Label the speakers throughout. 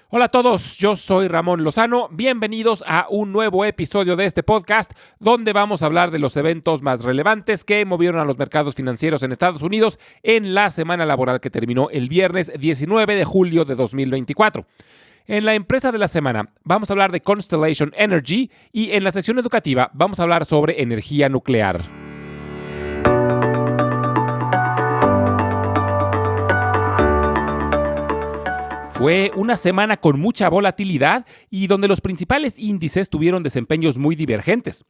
Speaker 1: Hola a todos, yo soy Ramón Lozano, bienvenidos a un nuevo episodio de este podcast donde vamos a hablar de los eventos más relevantes que movieron a los mercados financieros en Estados Unidos en la semana laboral que terminó el viernes 19 de julio de 2024. En la empresa de la semana vamos a hablar de Constellation Energy y en la sección educativa vamos a hablar sobre energía nuclear. Fue una semana con mucha volatilidad y donde los principales índices tuvieron desempeños muy divergentes.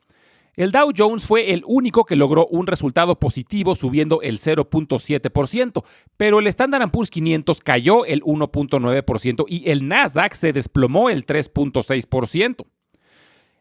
Speaker 1: El Dow Jones fue el único que logró un resultado positivo subiendo el 0.7%, pero el Standard & Poor's 500 cayó el 1.9% y el Nasdaq se desplomó el 3.6%.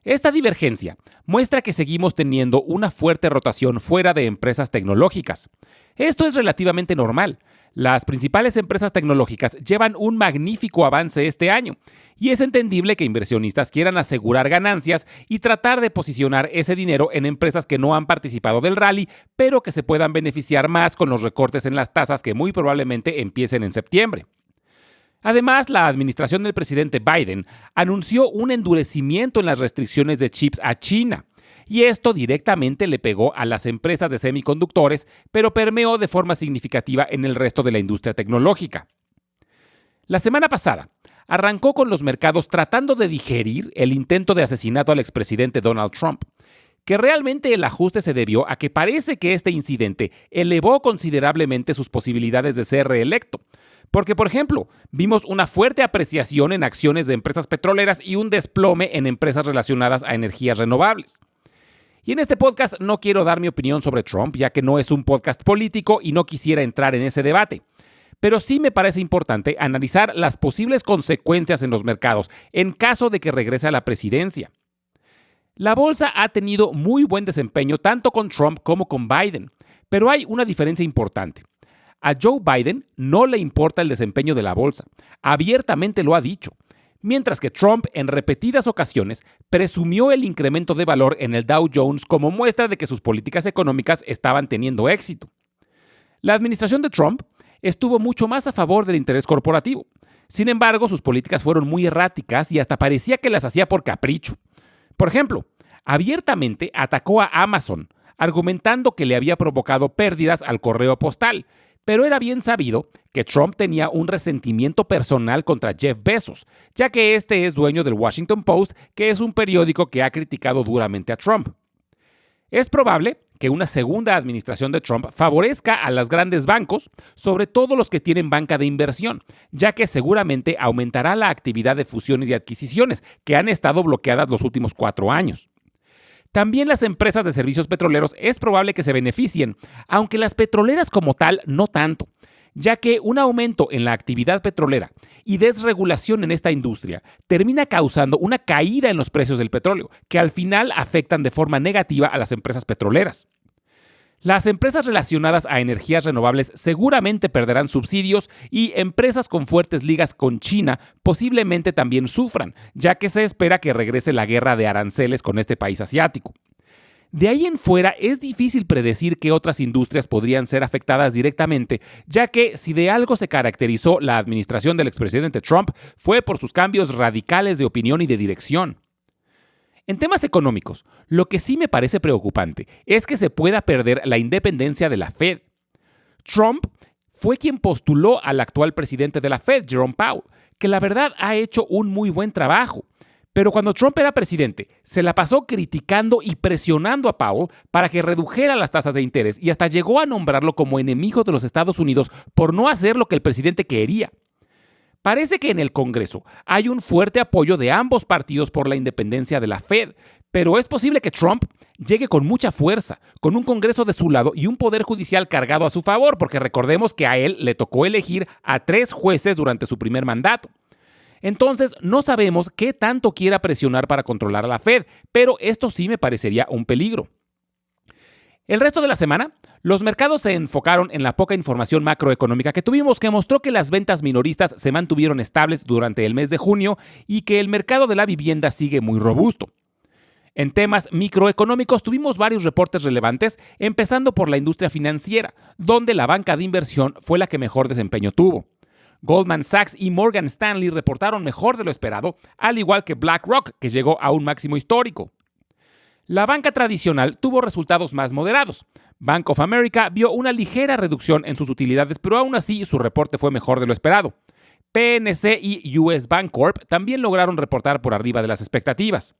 Speaker 1: Esta divergencia muestra que seguimos teniendo una fuerte rotación fuera de empresas tecnológicas. Esto es relativamente normal. Las principales empresas tecnológicas llevan un magnífico avance este año, y es entendible que inversionistas quieran asegurar ganancias y tratar de posicionar ese dinero en empresas que no han participado del rally, pero que se puedan beneficiar más con los recortes en las tasas que muy probablemente empiecen en septiembre. Además, la administración del presidente Biden anunció un endurecimiento en las restricciones de chips a China. Y esto directamente le pegó a las empresas de semiconductores, pero permeó de forma significativa en el resto de la industria tecnológica. La semana pasada arrancó con los mercados tratando de digerir el intento de asesinato al expresidente Donald Trump, que realmente el ajuste se debió a que parece que este incidente elevó considerablemente sus posibilidades de ser reelecto. Porque, por ejemplo, vimos una fuerte apreciación en acciones de empresas petroleras y un desplome en empresas relacionadas a energías renovables. Y en este podcast no quiero dar mi opinión sobre Trump, ya que no es un podcast político y no quisiera entrar en ese debate. Pero sí me parece importante analizar las posibles consecuencias en los mercados en caso de que regrese a la presidencia. La bolsa ha tenido muy buen desempeño tanto con Trump como con Biden, pero hay una diferencia importante. A Joe Biden no le importa el desempeño de la bolsa, abiertamente lo ha dicho. Mientras que Trump en repetidas ocasiones presumió el incremento de valor en el Dow Jones como muestra de que sus políticas económicas estaban teniendo éxito. La administración de Trump estuvo mucho más a favor del interés corporativo. Sin embargo, sus políticas fueron muy erráticas y hasta parecía que las hacía por capricho. Por ejemplo, abiertamente atacó a Amazon, argumentando que le había provocado pérdidas al correo postal, pero era bien sabido que Trump tenía un resentimiento personal contra Jeff Bezos, ya que este es dueño del Washington Post, que es un periódico que ha criticado duramente a Trump. Es probable que una segunda administración de Trump favorezca a los grandes bancos, sobre todo los que tienen banca de inversión, ya que seguramente aumentará la actividad de fusiones y adquisiciones que han estado bloqueadas los últimos 4 años. También las empresas de servicios petroleros es probable que se beneficien, aunque las petroleras como tal no tanto, ya que un aumento en la actividad petrolera y desregulación en esta industria termina causando una caída en los precios del petróleo, que al final afectan de forma negativa a las empresas petroleras. Las empresas relacionadas a energías renovables seguramente perderán subsidios y empresas con fuertes ligas con China posiblemente también sufran, ya que se espera que regrese la guerra de aranceles con este país asiático. De ahí en fuera es difícil predecir qué otras industrias podrían ser afectadas directamente, ya que si de algo se caracterizó la administración del expresidente Trump fue por sus cambios radicales de opinión y de dirección. En temas económicos, lo que sí me parece preocupante es que se pueda perder la independencia de la Fed. Trump fue quien postuló al actual presidente de la Fed, Jerome Powell, que la verdad ha hecho un muy buen trabajo. Pero cuando Trump era presidente, se la pasó criticando y presionando a Powell para que redujera las tasas de interés y hasta llegó a nombrarlo como enemigo de los Estados Unidos por no hacer lo que el presidente quería. Parece que en el Congreso hay un fuerte apoyo de ambos partidos por la independencia de la Fed, pero es posible que Trump llegue con mucha fuerza, con un Congreso de su lado y un poder judicial cargado a su favor, porque recordemos que a él le tocó elegir a 3 jueces durante su primer mandato. Entonces, no sabemos qué tanto quiera presionar para controlar a la Fed, pero esto sí me parecería un peligro. El resto de la semana, los mercados se enfocaron en la poca información macroeconómica que tuvimos, que mostró que las ventas minoristas se mantuvieron estables durante el mes de junio y que el mercado de la vivienda sigue muy robusto. En temas microeconómicos tuvimos varios reportes relevantes, empezando por la industria financiera, donde la banca de inversión fue la que mejor desempeño tuvo. Goldman Sachs y Morgan Stanley reportaron mejor de lo esperado, al igual que BlackRock, que llegó a un máximo histórico. La banca tradicional tuvo resultados más moderados. Bank of America vio una ligera reducción en sus utilidades, pero aún así su reporte fue mejor de lo esperado. PNC y US Bancorp también lograron reportar por arriba de las expectativas.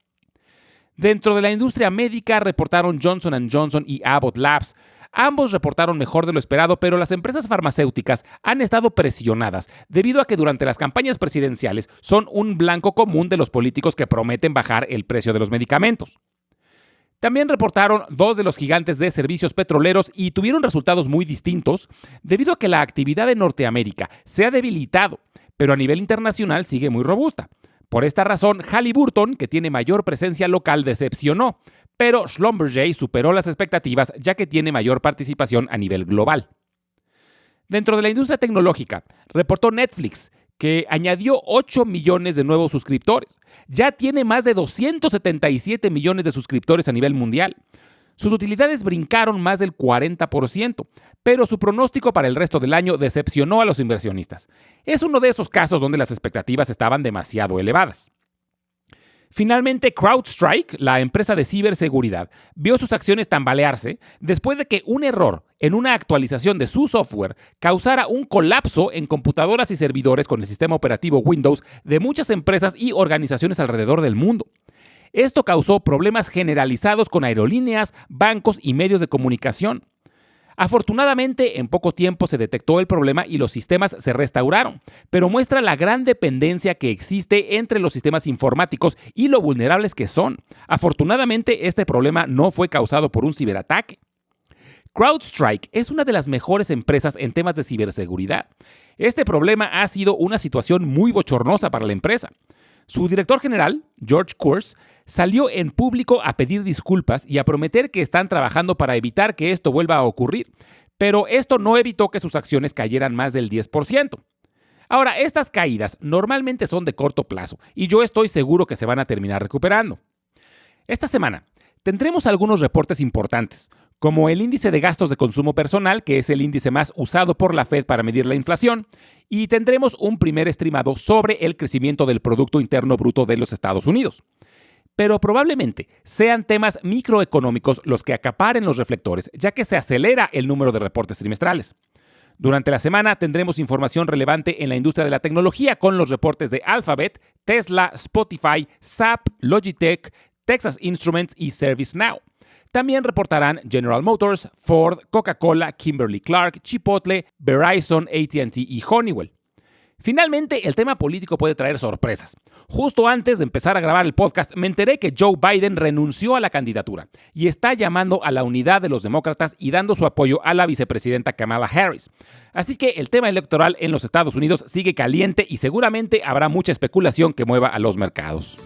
Speaker 1: Dentro de la industria médica reportaron Johnson & Johnson y Abbott Labs. Ambos reportaron mejor de lo esperado, pero las empresas farmacéuticas han estado presionadas debido a que durante las campañas presidenciales son un blanco común de los políticos que prometen bajar el precio de los medicamentos. También reportaron dos de los gigantes de servicios petroleros y tuvieron resultados muy distintos debido a que la actividad en Norteamérica se ha debilitado, pero a nivel internacional sigue muy robusta. Por esta razón, Halliburton, que tiene mayor presencia local, decepcionó, pero Schlumberger superó las expectativas ya que tiene mayor participación a nivel global. Dentro de la industria tecnológica, reportó Netflix, que añadió 8 millones de nuevos suscriptores. Ya tiene más de 277 millones de suscriptores a nivel mundial. Sus utilidades brincaron más del 40%, pero su pronóstico para el resto del año decepcionó a los inversionistas. Es uno de esos casos donde las expectativas estaban demasiado elevadas. Finalmente, CrowdStrike, la empresa de ciberseguridad, vio sus acciones tambalearse después de que un error en una actualización de su software causara un colapso en computadoras y servidores con el sistema operativo Windows de muchas empresas y organizaciones alrededor del mundo. Esto causó problemas generalizados con aerolíneas, bancos y medios de comunicación. Afortunadamente, en poco tiempo se detectó el problema y los sistemas se restauraron, pero muestra la gran dependencia que existe entre los sistemas informáticos y lo vulnerables que son. Afortunadamente, este problema no fue causado por un ciberataque. CrowdStrike es una de las mejores empresas en temas de ciberseguridad. Este problema ha sido una situación muy bochornosa para la empresa. Su director general, George Kurtz, salió en público a pedir disculpas y a prometer que están trabajando para evitar que esto vuelva a ocurrir, pero esto no evitó que sus acciones cayeran más del 10%. Ahora, estas caídas normalmente son de corto plazo y yo estoy seguro que se van a terminar recuperando. Esta semana tendremos algunos reportes importantes, como el índice de gastos de consumo personal, que es el índice más usado por la Fed para medir la inflación, y tendremos un primer estimado sobre el crecimiento del Producto Interno Bruto de los Estados Unidos. Pero probablemente sean temas microeconómicos los que acaparen los reflectores, ya que se acelera el número de reportes trimestrales. Durante la semana tendremos información relevante en la industria de la tecnología con los reportes de Alphabet, Tesla, Spotify, SAP, Logitech, Texas Instruments y ServiceNow. También reportarán General Motors, Ford, Coca-Cola, Kimberly-Clark, Chipotle, Verizon, AT&T y Honeywell. Finalmente, el tema político puede traer sorpresas. Justo antes de empezar a grabar el podcast, me enteré que Joe Biden renunció a la candidatura y está llamando a la unidad de los demócratas y dando su apoyo a la vicepresidenta Kamala Harris. Así que el tema electoral en los Estados Unidos sigue caliente y seguramente habrá mucha especulación que mueva a los mercados.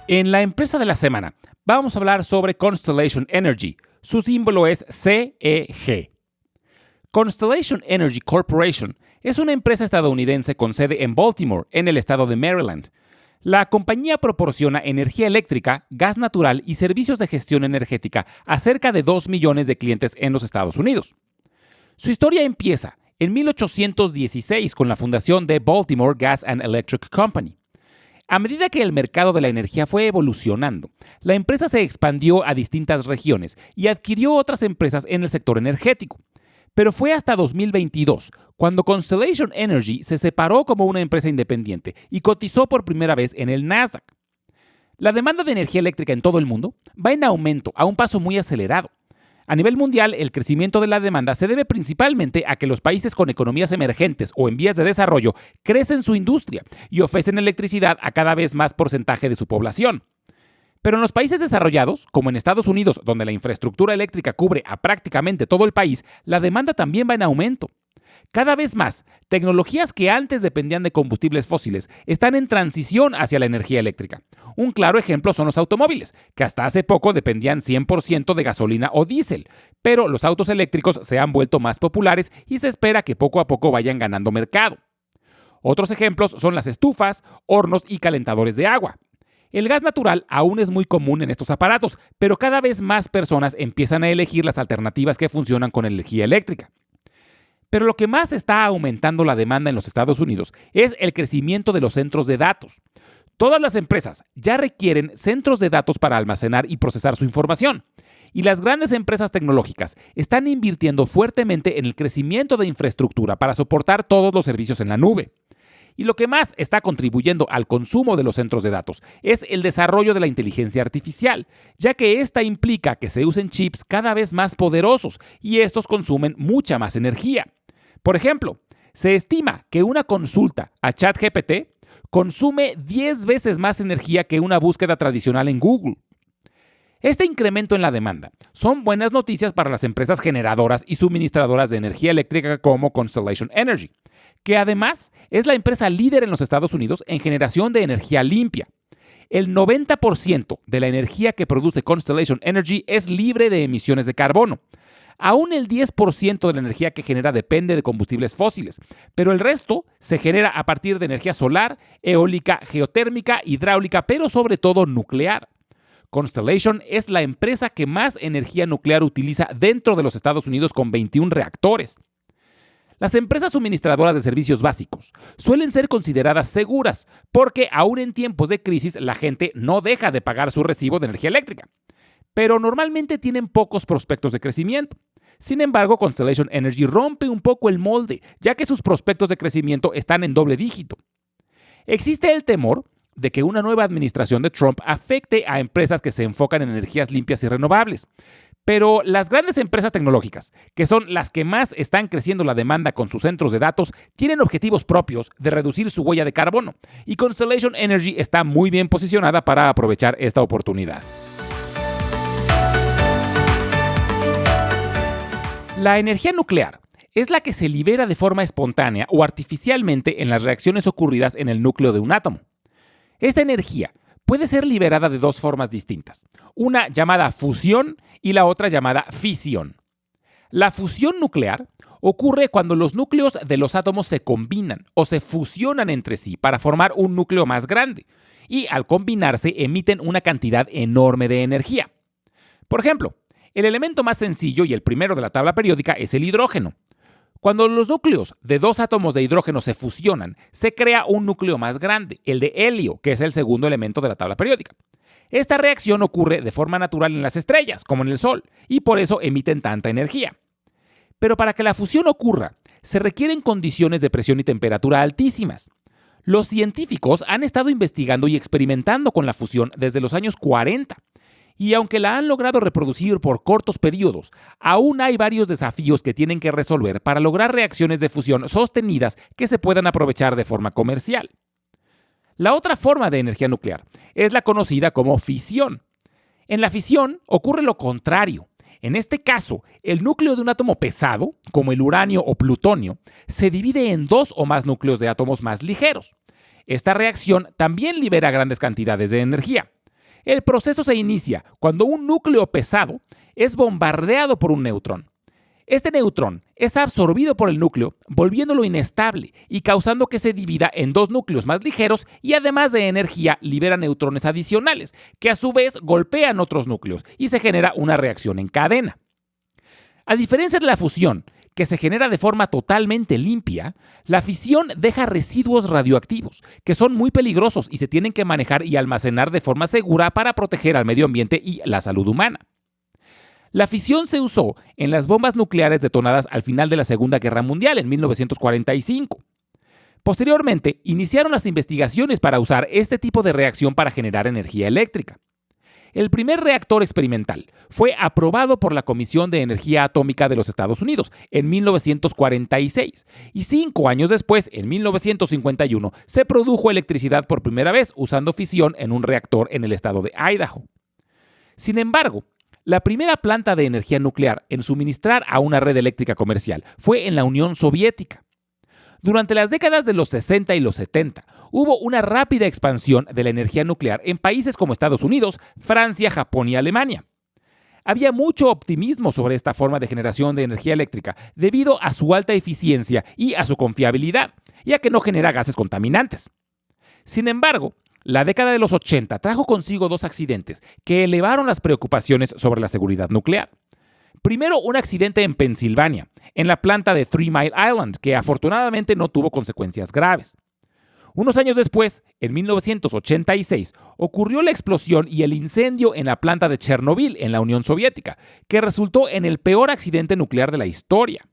Speaker 1: En la empresa de la semana, vamos a hablar sobre Constellation Energy. Su símbolo es CEG. Constellation Energy Corporation es una empresa estadounidense con sede en Baltimore, en el estado de Maryland. La compañía proporciona energía eléctrica, gas natural y servicios de gestión energética a cerca de 2 millones de clientes en los Estados Unidos. Su historia empieza en 1816 con la fundación de Baltimore Gas and Electric Company. A medida que el mercado de la energía fue evolucionando, la empresa se expandió a distintas regiones y adquirió otras empresas en el sector energético. Pero fue hasta 2022 cuando Constellation Energy se separó como una empresa independiente y cotizó por primera vez en el Nasdaq. La demanda de energía eléctrica en todo el mundo va en aumento a un paso muy acelerado. A nivel mundial, el crecimiento de la demanda se debe principalmente a que los países con economías emergentes o en vías de desarrollo crecen su industria y ofrecen electricidad a cada vez más porcentaje de su población. Pero en los países desarrollados, como en Estados Unidos, donde la infraestructura eléctrica cubre a prácticamente todo el país, la demanda también va en aumento. Cada vez más, tecnologías que antes dependían de combustibles fósiles están en transición hacia la energía eléctrica. Un claro ejemplo son los automóviles, que hasta hace poco dependían 100% de gasolina o diésel, pero los autos eléctricos se han vuelto más populares y se espera que poco a poco vayan ganando mercado. Otros ejemplos son las estufas, hornos y calentadores de agua. El gas natural aún es muy común en estos aparatos, pero cada vez más personas empiezan a elegir las alternativas que funcionan con energía eléctrica. Pero lo que más está aumentando la demanda en los Estados Unidos es el crecimiento de los centros de datos. Todas las empresas ya requieren centros de datos para almacenar y procesar su información. Y las grandes empresas tecnológicas están invirtiendo fuertemente en el crecimiento de infraestructura para soportar todos los servicios en la nube. Y lo que más está contribuyendo al consumo de los centros de datos es el desarrollo de la inteligencia artificial, ya que esta implica que se usen chips cada vez más poderosos y estos consumen mucha más energía. Por ejemplo, se estima que una consulta a ChatGPT consume 10 veces más energía que una búsqueda tradicional en Google. Este incremento en la demanda son buenas noticias para las empresas generadoras y suministradoras de energía eléctrica como Constellation Energy, que además es la empresa líder en los Estados Unidos en generación de energía limpia. El 90% de la energía que produce Constellation Energy es libre de emisiones de carbono. Aún el 10% de la energía que genera depende de combustibles fósiles, pero el resto se genera a partir de energía solar, eólica, geotérmica, hidráulica, pero sobre todo nuclear. Constellation es la empresa que más energía nuclear utiliza dentro de los Estados Unidos con 21 reactores. Las empresas suministradoras de servicios básicos suelen ser consideradas seguras porque aún en tiempos de crisis la gente no deja de pagar su recibo de energía eléctrica, pero normalmente tienen pocos prospectos de crecimiento. Sin embargo, Constellation Energy rompe un poco el molde, ya que sus prospectos de crecimiento están en doble dígito. Existe el temor de que una nueva administración de Trump afecte a empresas que se enfocan en energías limpias y renovables. Pero las grandes empresas tecnológicas, que son las que más están creciendo la demanda con sus centros de datos, tienen objetivos propios de reducir su huella de carbono, y Constellation Energy está muy bien posicionada para aprovechar esta oportunidad. La energía nuclear es la que se libera de forma espontánea o artificialmente en las reacciones ocurridas en el núcleo de un átomo. Esta energía puede ser liberada de dos formas distintas, una llamada fusión y la otra llamada fisión. La fusión nuclear ocurre cuando los núcleos de los átomos se combinan o se fusionan entre sí para formar un núcleo más grande y al combinarse emiten una cantidad enorme de energía. Por ejemplo, el elemento más sencillo y el primero de la tabla periódica es el hidrógeno. Cuando los núcleos de dos átomos de hidrógeno se fusionan, se crea un núcleo más grande, el de helio, que es el segundo elemento de la tabla periódica. Esta reacción ocurre de forma natural en las estrellas, como en el Sol, y por eso emiten tanta energía. Pero para que la fusión ocurra, se requieren condiciones de presión y temperatura altísimas. Los científicos han estado investigando y experimentando con la fusión desde los años 40. Y aunque la han logrado reproducir por cortos periodos, aún hay varios desafíos que tienen que resolver para lograr reacciones de fusión sostenidas que se puedan aprovechar de forma comercial. La otra forma de energía nuclear es la conocida como fisión. En la fisión ocurre lo contrario. En este caso, el núcleo de un átomo pesado, como el uranio o plutonio, se divide en dos o más núcleos de átomos más ligeros. Esta reacción también libera grandes cantidades de energía. El proceso se inicia cuando un núcleo pesado es bombardeado por un neutrón. Este neutrón es absorbido por el núcleo, volviéndolo inestable y causando que se divida en dos núcleos más ligeros y además de energía libera neutrones adicionales, que a su vez golpean otros núcleos y se genera una reacción en cadena. A diferencia de la fusión, que se genera de forma totalmente limpia, la fisión deja residuos radioactivos, que son muy peligrosos y se tienen que manejar y almacenar de forma segura para proteger al medio ambiente y la salud humana. La fisión se usó en las bombas nucleares detonadas al final de la Segunda Guerra Mundial, en 1945. Posteriormente, iniciaron las investigaciones para usar este tipo de reacción para generar energía eléctrica. El primer reactor experimental fue aprobado por la Comisión de Energía Atómica de los Estados Unidos en 1946 y 5 años después, en 1951, se produjo electricidad por primera vez usando fisión en un reactor en el estado de Idaho. Sin embargo, la primera planta de energía nuclear en suministrar a una red eléctrica comercial fue en la Unión Soviética. Durante las décadas de los 60 y los 70, hubo una rápida expansión de la energía nuclear en países como Estados Unidos, Francia, Japón y Alemania. Había mucho optimismo sobre esta forma de generación de energía eléctrica debido a su alta eficiencia y a su confiabilidad, ya que no genera gases contaminantes. Sin embargo, La década de los 80 trajo consigo dos accidentes que elevaron las preocupaciones sobre la seguridad nuclear. Primero, un accidente en Pensilvania, en la planta de Three Mile Island, que afortunadamente no tuvo consecuencias graves. Unos años después, en 1986, ocurrió la explosión y el incendio en la planta de Chernobyl, en la Unión Soviética, que resultó en el peor accidente nuclear de la historia.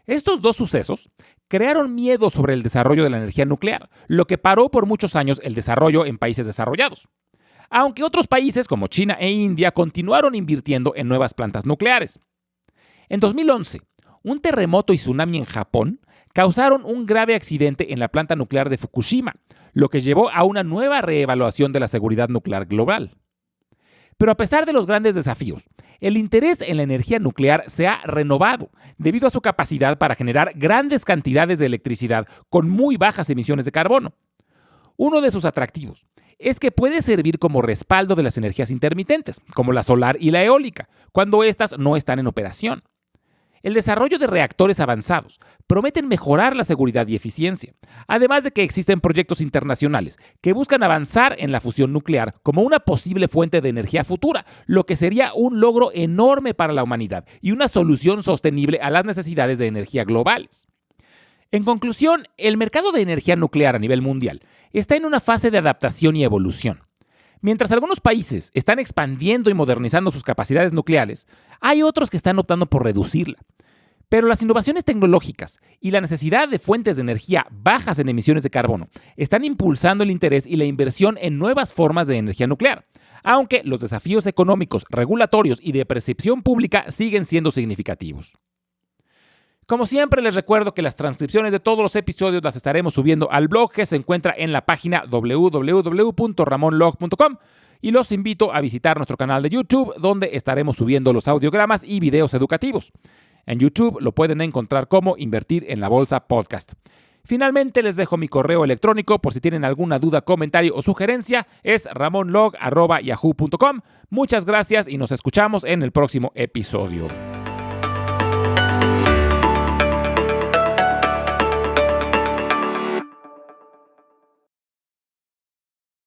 Speaker 1: Estos dos sucesos crearon miedo sobre el desarrollo de la energía nuclear, lo que paró por muchos años el desarrollo en países desarrollados. Aunque otros países como China e India continuaron invirtiendo en nuevas plantas nucleares. En 2011, un terremoto y tsunami en Japón causaron un grave accidente en la planta nuclear de Fukushima, lo que llevó a una nueva reevaluación de la seguridad nuclear global. Pero a pesar de los grandes desafíos, el interés en la energía nuclear se ha renovado debido a su capacidad para generar grandes cantidades de electricidad con muy bajas emisiones de carbono. Uno de sus atractivos es que puede servir como respaldo de las energías intermitentes, como la solar y la eólica, cuando éstas no están en operación. El desarrollo de reactores avanzados prometen mejorar la seguridad y eficiencia, además de que existen proyectos internacionales que buscan avanzar en la fusión nuclear como una posible fuente de energía futura, lo que sería un logro enorme para la humanidad y una solución sostenible a las necesidades de energía globales. En conclusión, el mercado de energía nuclear a nivel mundial está en una fase de adaptación y evolución. Mientras algunos países están expandiendo y modernizando sus capacidades nucleares, hay otros que están optando por reducirla. Pero las innovaciones tecnológicas y la necesidad de fuentes de energía bajas en emisiones de carbono están impulsando el interés y la inversión en nuevas formas de energía nuclear, aunque los desafíos económicos, regulatorios y de percepción pública siguen siendo significativos. Como siempre, les recuerdo que las transcripciones de todos los episodios las estaremos subiendo al blog que se encuentra en la página www.ramonlog.com y los invito a visitar nuestro canal de YouTube, donde estaremos subiendo los audiogramas y videos educativos. En YouTube lo pueden encontrar como Invertir en la Bolsa Podcast. Finalmente, les dejo mi correo electrónico por si tienen alguna duda, comentario o sugerencia. Es ramonlog@yahoo.com. Muchas gracias y nos escuchamos en el próximo episodio.